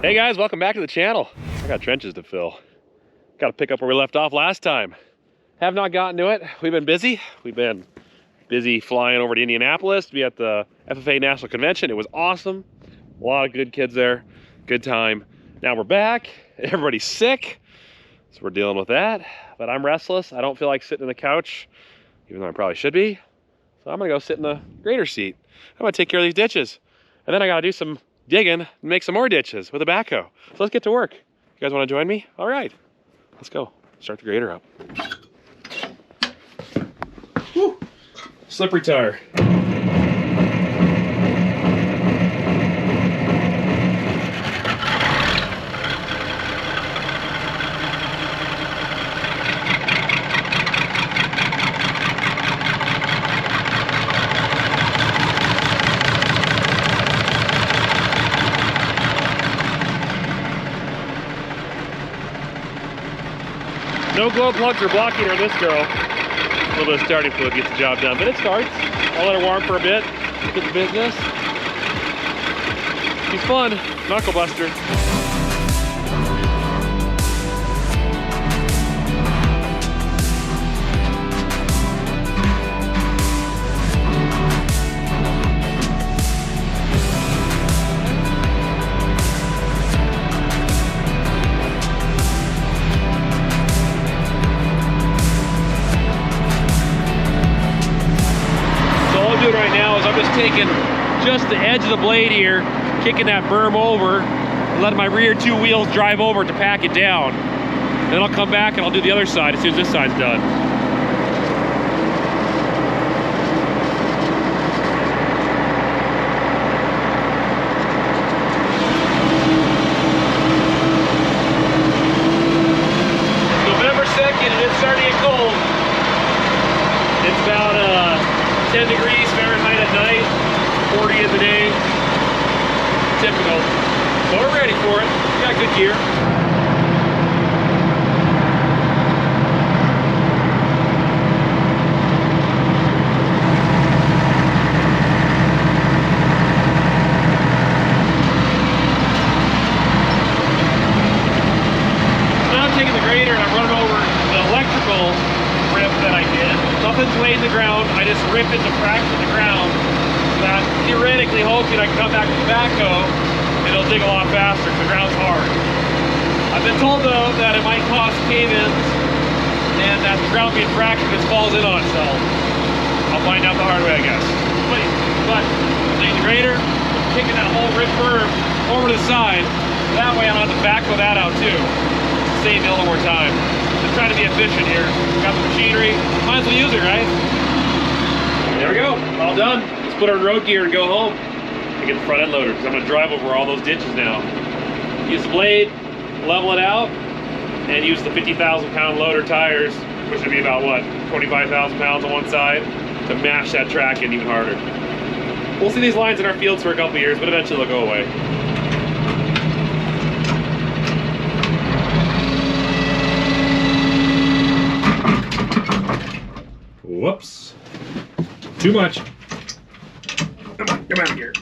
Hey guys, welcome back to the channel. I got trenches to fill. Got to pick up where we left off last time. Have not gotten to it. We've been busy. We've been busy flying over to Indianapolis to be at the FFA National Convention. It was awesome. A lot of good kids there. Good time. Now we're back. Everybody's sick, so we're dealing with that. But I'm restless. I don't feel like sitting on the couch, even though I probably should be. So I'm gonna go sit in the grader seat. I'm gonna take care of these ditches. And then I gotta do some digging and make some more ditches with a backhoe. So let's get to work. You guys wanna join me? All right, let's go. Start the grader up. Woo. Slippery tire. No glow plugs or blocking on this girl. A little bit of starting fluid gets the job done, but it starts. I'll let her warm for a bit, get the business. She's fun, knuckle buster. Right now is I'm just taking just the edge of the blade here, kicking that berm over, and letting my rear two wheels drive over to pack it down. And then I'll come back and I'll do the other side as soon as this side's done. November 2nd, and it's starting to get cold. It's about 10 degrees Fahrenheit at night, 40 in the day. Typical. But we're ready for it. We got good gear. Now I'm taking the grader and I'm running over the electrical rip that I did. Nothing's laid in the ground. I just rip it to fracture the ground. So that theoretically, hopefully, I can come back with the backhoe and it'll dig a lot faster because the ground's hard. I've been told though that it might cause cave-ins and that the ground being fractured just falls in on itself. I'll find out the hard way, I guess. But taking the grader, kicking that whole rip berm over to the side. That way I don't have to backhoe that out too. Save me a little more time. Just trying to be efficient here. Got the machinery. Might as well use it, right? There we go. All done. Let's put our road gear and go home and get the front end loader because I'm going to drive over all those ditches now. Use the blade, level it out, and use the 50,000 pound loader tires, which would be about what, 25,000 pounds on one side, to mash that track in even harder. We'll see these lines in our fields for a couple years, but eventually they'll go away. Whoops. Too much. Come on, come out here.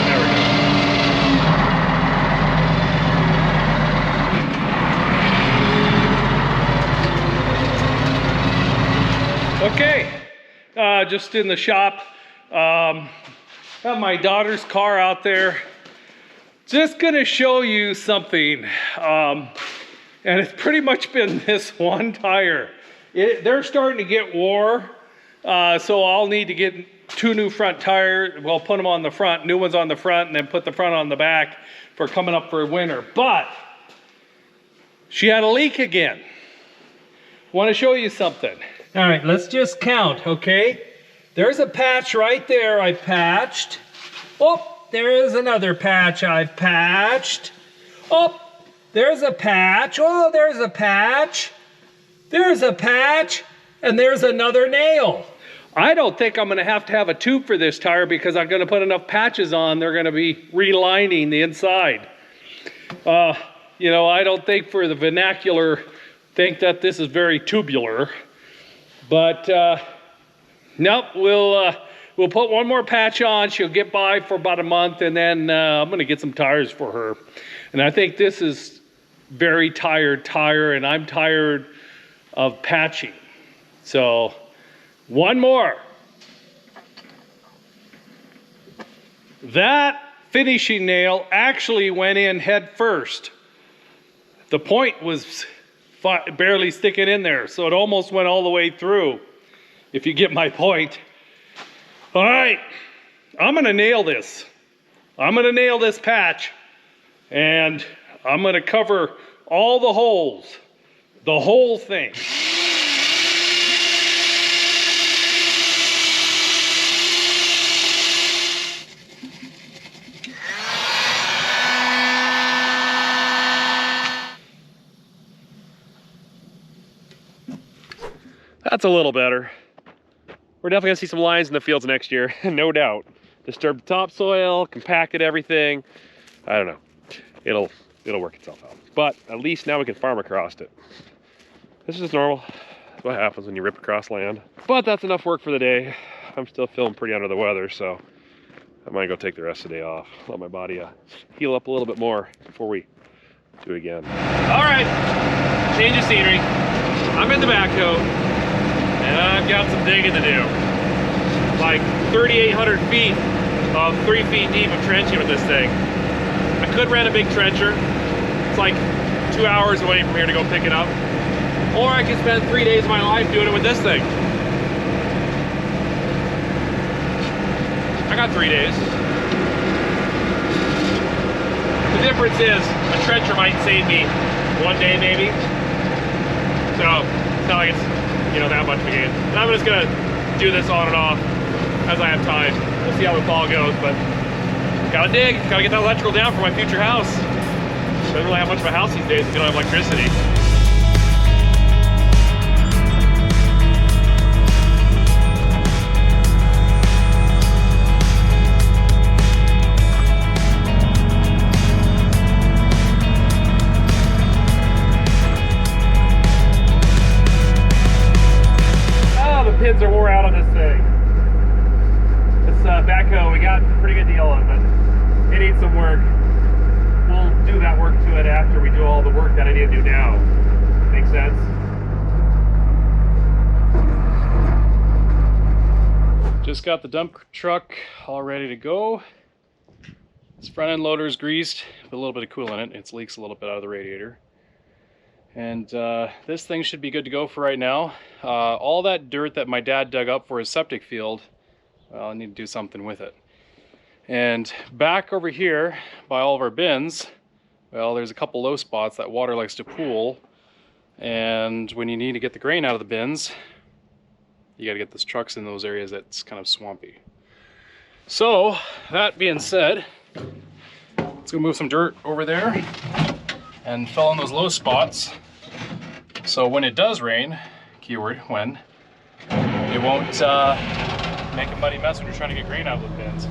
There we go. Okay. Just in the shop. Have my daughter's car out there. Just gonna show you something. And it's pretty much been this one tire. They're starting to get wore, so I'll need to get two new front tires. Well, put them on the front, new ones on the front, and then put the front on the back for coming up for winter. But she had a leak again. Want to show you something. All right, let's just count, okay? There's a patch right there I've patched. Oh, there is another patch I've patched. Oh, there's a patch. Oh, there's a patch. There's a patch. And there's another nail. I don't think I'm going to have a tube for this tire because I'm going to put enough patches on. They're going to be relining the inside. You know, I don't think for the vernacular, think that this is very tubular. But, nope, we'll we'll put one more patch on. She'll get by for about a month, and then I'm gonna get some tires for her. And I think this is very tired tire, and I'm tired of patching. So one more. That finishing nail actually went in head first. The point was barely sticking in there, so it almost went all the way through, if you get my point. All right, I'm gonna nail this. I'm gonna nail this patch, and I'm gonna cover all the holes, the whole thing. That's a little better. We're definitely gonna see some lines in the fields next year, no doubt. Disturbed topsoil, compacted everything. I don't know. It'll work itself out. But at least now we can farm across it. This is just normal. That's what happens when you rip across land. But that's enough work for the day. I'm still feeling pretty under the weather, so I might go take the rest of the day off. Let my body heal up a little bit more before we do it again. All right, change of scenery. I'm in the backhoe, and I've got some digging to do. Like 3,800 feet of 3 feet deep of trenching with this thing. I could rent a big trencher. It's like 2 hours away from here to go pick it up. Or I could spend 3 days of my life doing it with this thing. I got 3 days. The difference is a trencher might save me 1 day maybe. So it's not like it's, you know, that much of a gain. And I'm just gonna do this on and off as I have time. We'll see how the fall goes, but gotta dig, gotta get that electrical down for my future house. Doesn't really have much of a house these days if you don't have electricity. Pins are wore out on this thing. This backhoe, we got a pretty good deal on, but it needs some work. We'll do that work to it after we do all the work that I need to do now. Make sense? Just got the dump truck all ready to go. This front end loader is greased with a little bit of coolant in it. It leaks a little bit out of the radiator. And this thing should be good to go for right now. All that dirt that my dad dug up for his septic field, well, I need to do something with it. And back over here by all of our bins, well, there's a couple low spots that water likes to pool. And when you need to get the grain out of the bins, you got to get those trucks in those areas that's kind of swampy. So that being said, let's go move some dirt over there and fill in those low spots, so when it does rain, keyword when, it won't make a muddy mess when you're trying to get grain out of the bins.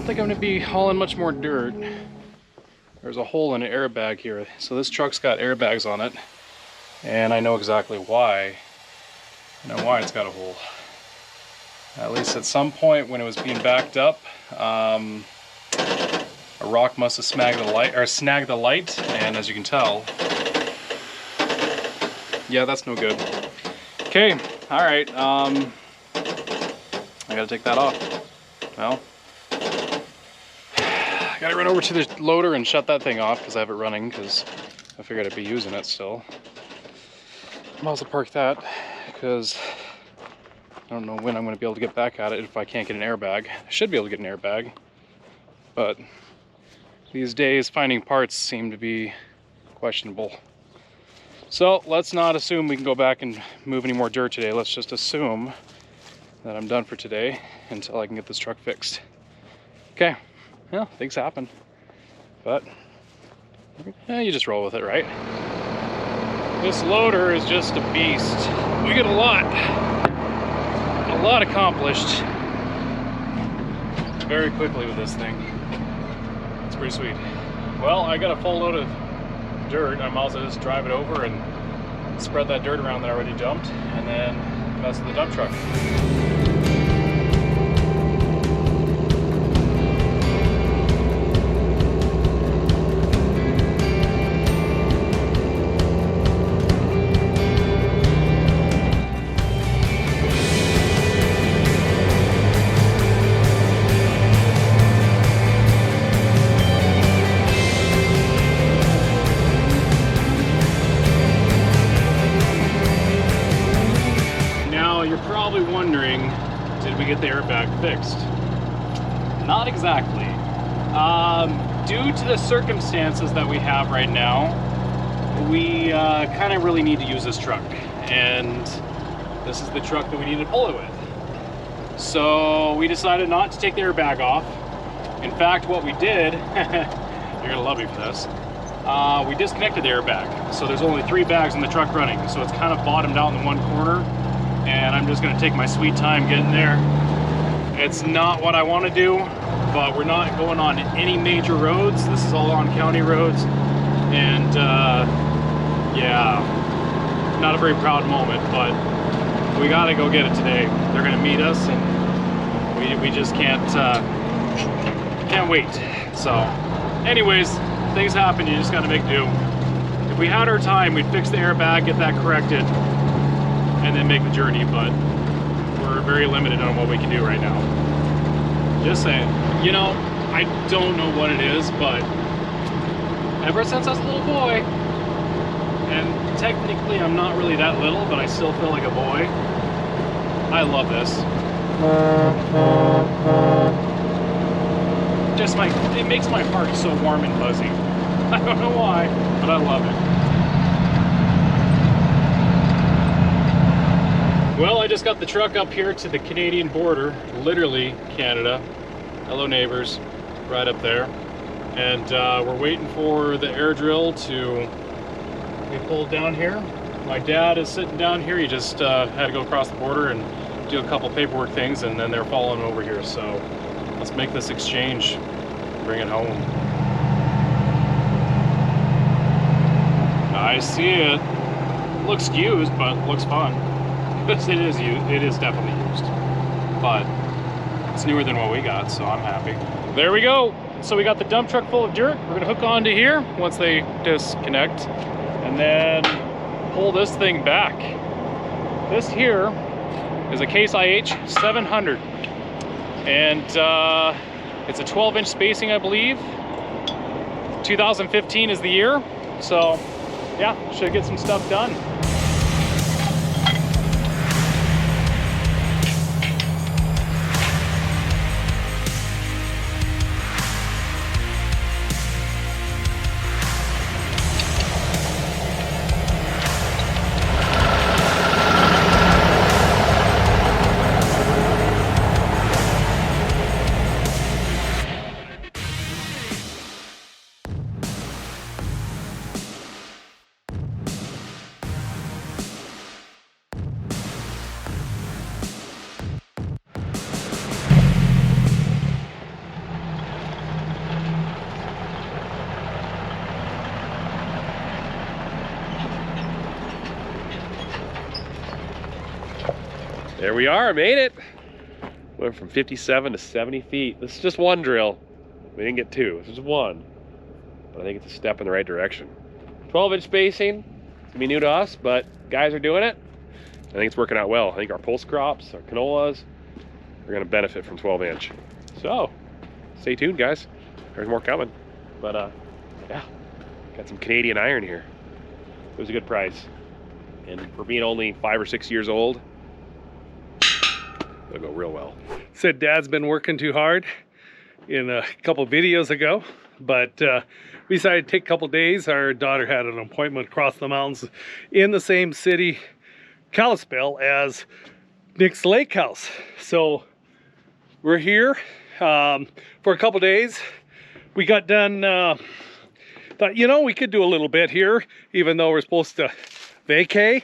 I'm going to be hauling much more dirt. There's a hole in an airbag here, so this truck's got airbags on it, and I know exactly why. I know why it's got a hole. At least at some point when it was being backed up, a rock must have snagged the light, and as you can tell, yeah, that's no good. Okay, all right. I gotta take that off. Well, I gotta run over to the loader and shut that thing off because I have it running, because I figured I'd be using it still. Might as well park that because I don't know when I'm going to be able to get back at it if I can't get an airbag. I should be able to get an airbag, but these days finding parts seem to be questionable. So let's not assume we can go back and move any more dirt today. Let's just assume that I'm done for today until I can get this truck fixed. Okay, well, things happen, but you just roll with it, right? This loader is just a beast. We get a lot accomplished very quickly with this thing. It's pretty sweet. Well, I got a full load of dirt. I might as well just drive it over and spread that dirt around that I already dumped, and then pass to the dump truck. Wondering, did we get the airbag fixed? Not exactly. Due to the circumstances that we have right now, we kind of really need to use this truck, and this is the truck that we need to pull it with. So we decided not to take the airbag off. In fact, what we did, you're gonna love me for this, we disconnected the airbag. So there's only 3 bags in the truck running, so it's kind of bottomed out in one corner, and I'm just gonna take my sweet time getting there. It's not what I want to do, but we're not going on any major roads. This is all on county roads, and yeah, not a very proud moment, but we gotta go get it today. They're gonna meet us, and we just can't wait. So anyways, things happen, you just gotta make do. If we had our time, we'd fix the airbag, get that corrected, and then make the journey, but we're very limited on what we can do right now. Just saying. You know, I don't know what it is, but ever since I was a little boy, and technically I'm not really that little, but I still feel like a boy, I love this. Just it makes my heart so warm and fuzzy. I don't know why, but I love it. Well, I just got the truck up here to the Canadian border, literally Canada. Hello neighbors, right up there. And we're waiting for the air drill to be pulled down here. My dad is sitting down here. He just had to go across the border and do a couple paperwork things, and then they're following over here. So let's make this exchange, bring it home. I see it. Looks used, but looks fun. It is used. It is definitely used, but it's newer than what we got, so I'm happy. There we go. So we got the dump truck full of dirt. We're gonna hook onto here once they disconnect, and then pull this thing back. This here is a Case IH 700, and it's a 12-inch spacing, I believe. 2015 is the year, so yeah, should get some stuff done. There we are, made it. Went from 57 to 70 feet. This is just one drill. We didn't get 2, this is 1. But I think it's a step in the right direction. 12-inch spacing, it's gonna be new to us, but guys are doing it. I think it's working out well. I think our pulse crops, our canolas, are gonna benefit from 12-inch. So, stay tuned, guys. There's more coming. But yeah, got some Canadian iron here. It was a good price. And for being only 5 or 6 years old, it'll go real well. Said Dad's been working too hard in a couple videos ago, but we decided to take a couple days. Our daughter had an appointment across the mountains in the same city, Kalispell, as Nick's Lake House. So we're here for a couple days. We got done, thought, you know, we could do a little bit here, even though we're supposed to vacay.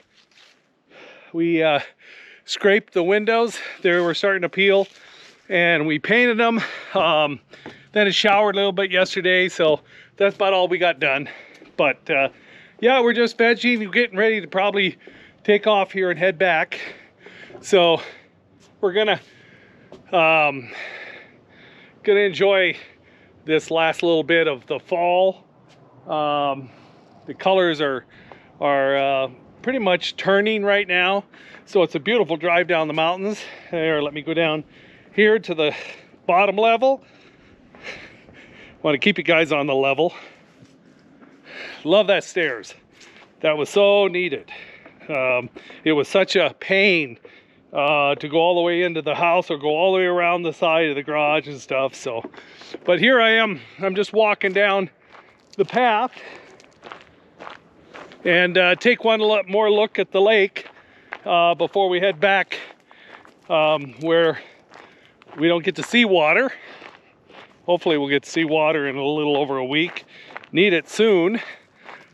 We scraped the windows. They were starting to peel, and we painted them. Then it showered a little bit yesterday, so that's about all we got done. But yeah, we're just vegging, getting ready to probably take off here and head back. So we're gonna enjoy this last little bit of the fall. The colors are pretty much turning right now, so it's a beautiful drive down the mountains. Here, let me go down here to the bottom level. Want to keep you guys on the level. Love that stairs. That was so needed. It was such a pain to go all the way into the house or go all the way around the side of the garage and stuff. So, but here I am. I'm just walking down the path and take one more look at the lake before we head back, where we don't get to see water. Hopefully we'll get to see water in a little over a week. Need it soon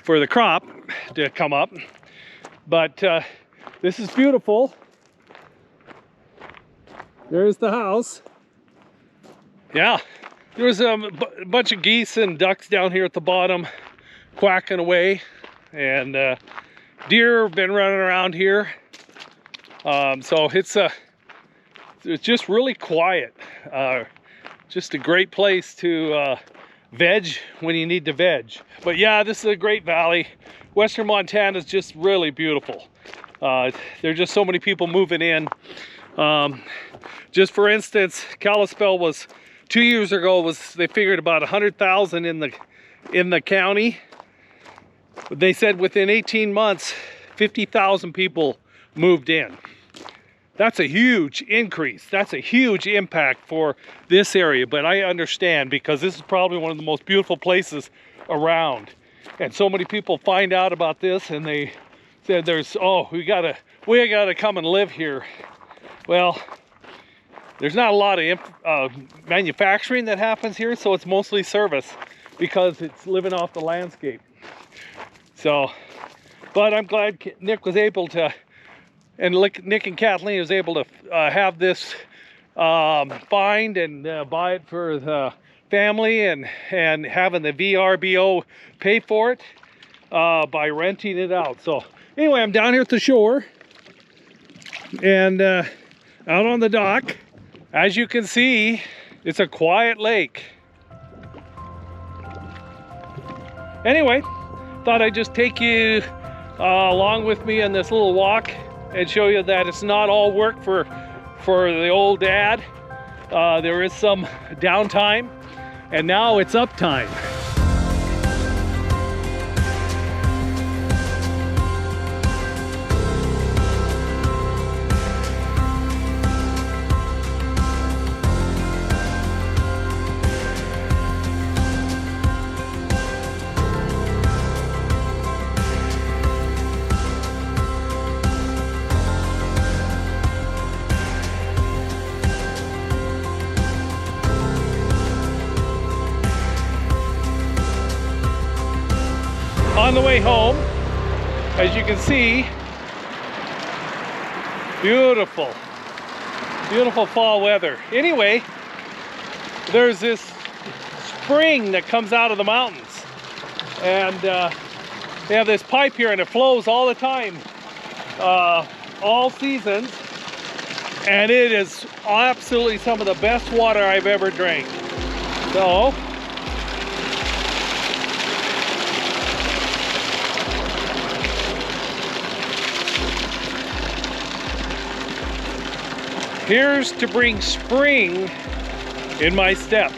for the crop to come up. But this is beautiful. There's the house. Yeah, there was a bunch of geese and ducks down here at the bottom quacking away. And deer have been running around here. So it's just really quiet. Just a great place to veg when you need to veg. But yeah, this is a great valley. Western Montana is just really beautiful. There's just so many people moving in. Just for instance, Kalispell was 2 years ago they figured about 100,000 in the county. They said within 18 months, 50,000 people moved in. That's a huge increase. That's a huge impact for this area, but I understand because this is probably one of the most beautiful places around. And so many people find out about this and they said we gotta come and live here. Well, there's not a lot of manufacturing that happens here, so it's mostly service because it's living off the landscape. So, but I'm glad Nick was able to, and Nick and Kathleen was able to have this find and buy it for the family, and having the VRBO pay for it by renting it out. So anyway, I'm down here at the shore and out on the dock. As you can see, it's a quiet lake. Anyway, thought I'd just take you along with me on this little walk and show you that it's not all work for the old dad. There is some downtime, and now it's uptime. On the way home, as you can see, beautiful, beautiful fall weather. Anyway, there's this spring that comes out of the mountains, and they have this pipe here, and it flows all the time, all seasons, and it is absolutely some of the best water I've ever drank. So here's to bring spring in my step.